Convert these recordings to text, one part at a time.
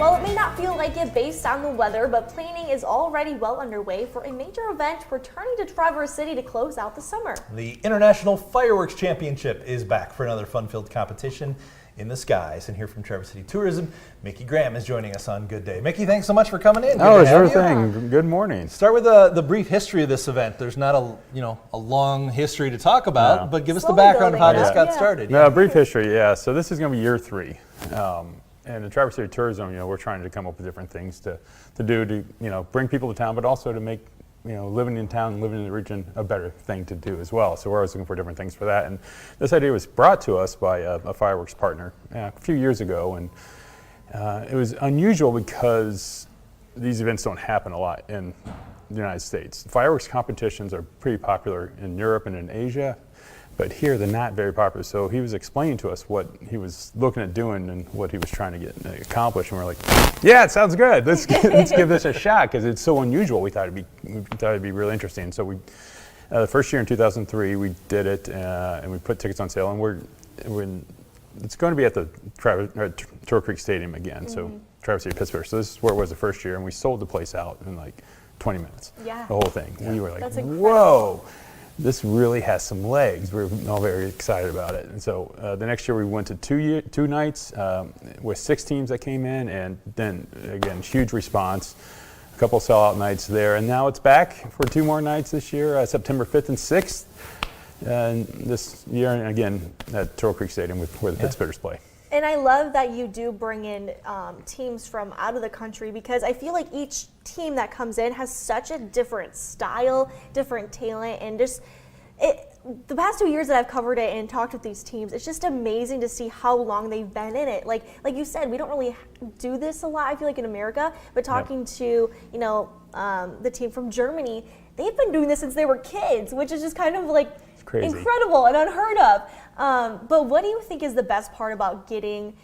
Well, it may not feel like it based on the weather, but planning is already well underway for a major event returning to Traverse City to close out the summer. The International Fireworks Championship is back for another fun-filled competition in the skies. And here from Traverse City Tourism, Mickey Graham is joining us on Good Day. Mickey, thanks so much for coming in. Oh, sure thing. Good morning. Start with the brief history of this event. There's not a long history to talk about, but give us the background of how this got started. No, brief history, yeah. So this is going to be year 3. And in Traverse City Tourism, we're trying to come up with different things to do to, bring people to town, but also to make, living in town and living in the region a better thing to do as well. So we're always looking for different things for that. And this idea was brought to us by a fireworks partner a few years ago. And it was unusual because these events don't happen a lot in the United States. Fireworks competitions are pretty popular in Europe and in Asia, but here they're not very popular. So he was explaining to us what he was looking at doing and what he was trying to get accomplished. And we're like, yeah, it sounds good. Let's give this a shot because it's so unusual. We thought it'd be really interesting. So the first year in 2003, we did it and we put tickets on sale. And it's going to be at the Turtle Creek Stadium again. So Traverse City, Pittsburgh. So this is where it was the first year, and we sold the place out in like 20 minutes. Yeah. The whole thing. Yeah. We were like, whoa. This really has some legs. We're all very excited about it. And so the next year we went to two nights with 6 teams that came in, and then again, huge response. A couple sellout nights there, and now it's back for 2 more nights this year, September 5th and 6th. And this year, and again, at Turtle Creek Stadium where the Pittsburghers play. And I love that you do bring in teams from out of the country, because I feel like each team that comes in has such a different style, different talent, and just the past 2 years that I've covered it and talked with these teams, it's just amazing to see how long they've been in it. Like you said, we don't really do this a lot, I feel like, in America, but talking to the team from Germany, they've been doing this since they were kids, which is just kind of like incredible and unheard of. But what do you think is the best part about getting,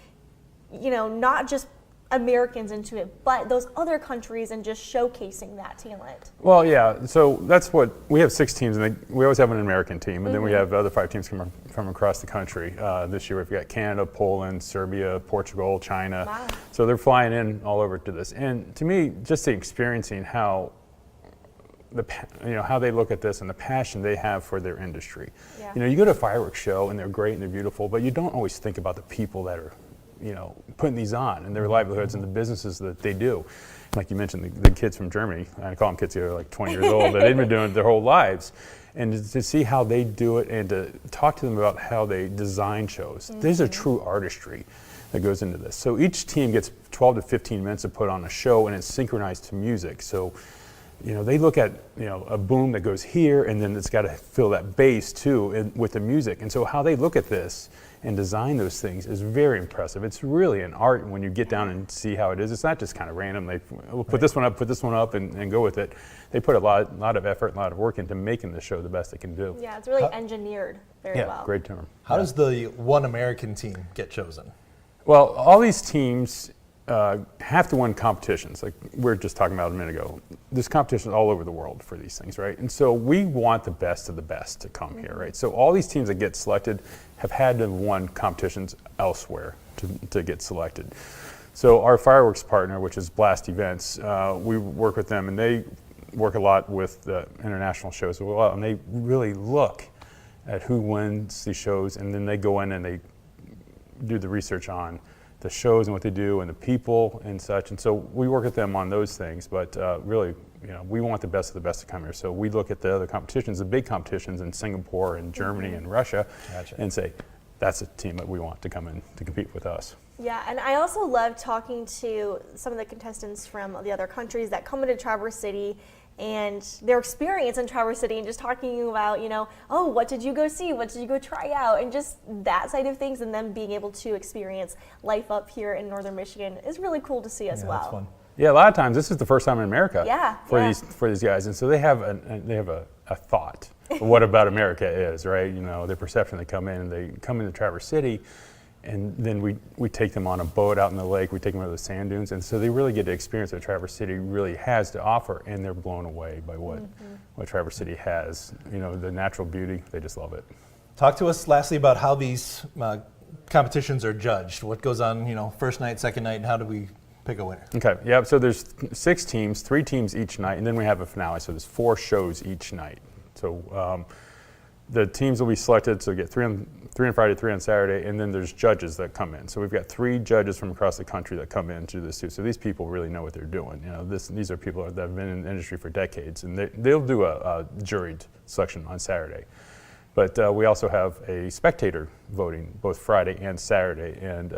not just Americans into it, but those other countries and just showcasing that talent? Well, yeah, so that's what, we have 6 teams, and we always have an American team, and then we have other 5 teams from across the country. This year we've got Canada, Poland, Serbia, Portugal, China. Wow. So they're flying in all over to this. And to me, just experiencing how how they look at this and the passion they have for their industry. Yeah. You go to a fireworks show and they're great and they're beautiful, but you don't always think about the people that are, putting these on and their livelihoods and the businesses that they do. Like you mentioned, the kids from Germany, I call them kids who are like 20 years old, but they've been doing it their whole lives. And to see how they do it and to talk to them about how they design shows. There's a true artistry that goes into this. So each team gets 12 to 15 minutes to put on a show, and it's synchronized to music. So they look at, a boom that goes here, and then it's got to fill that bass too with the music. And so how they look at this and design those things is very impressive. It's really an art when you get down and see how it is. It's not just kind of random. We'll put this one up, and go with it. They put a lot of effort, a lot of work into making the show the best they can do. Yeah, it's really engineered very well. Great term. How does the one American team get chosen? Well, all these teams have to win competitions, like we were just talking about a minute ago. There's competitions all over the world for these things, right? And so we want the best of the best to come here, right? So all these teams that get selected have had to have won competitions elsewhere to get selected. So our fireworks partner, which is Blast Events, we work with them, and they work a lot with the international shows as well, and they really look at who wins these shows, and then they go in and they do the research on the shows and what they do and the people and such. And so we work with them on those things, but really, we want the best of the best to come here. So we look at the other competitions, the big competitions in Singapore and Germany and Russia, and say, that's a team that we want to come in to compete with us. Yeah, and I also love talking to some of the contestants from the other countries that come into Traverse City and their experience in Traverse City, and just talking about, what did you go see? What did you go try out? And just that side of things, and them being able to experience life up here in Northern Michigan is really cool to see as well. That's fun. Yeah, a lot of times this is the first time in America for these guys, and so they have a thought of what about America is, right? Their perception. They come in and they come into Traverse City, and then we take them on a boat out in the lake. We take them to the sand dunes, and so they really get to experience what Traverse City really has to offer, and they're blown away by what Traverse City has. The natural beauty. They just love it. Talk to us lastly about how these competitions are judged. What goes on, first night, second night, and how do we pick a winner. Okay, yeah, so there's 6 teams, 3 teams each night, and then we have a finale, so there's 4 shows each night. So the teams will be selected, so you get 3 on Friday, 3 on Saturday, and then there's judges that come in. So we've got 3 judges from across the country that come in to this too. So these people really know what they're doing. You know, these are people that have been in the industry for decades, and they'll do a juried selection on Saturday. But we also have a spectator voting both Friday and Saturday, and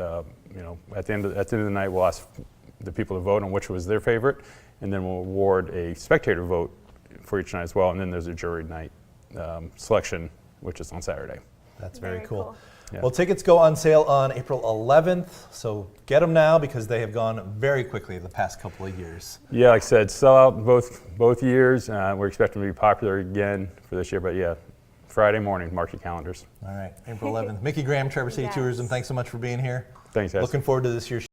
you know, at the end of the night, we'll ask the people to vote on which was their favorite, and then we'll award a spectator vote for each night as well. And then there's a jury night selection, which is on Saturday. That's very cool. Yeah. Well, tickets go on sale on April 11th, so get them now because they have gone very quickly the past couple of years. Yeah, like I said, sell out both years. We're expecting to be popular again for this year, but yeah, Friday morning, mark your calendars. All right, April 11th. Mickey Graham, Traverse City Yes. Tourism, thanks so much for being here. Thanks, guys. Looking forward to this year's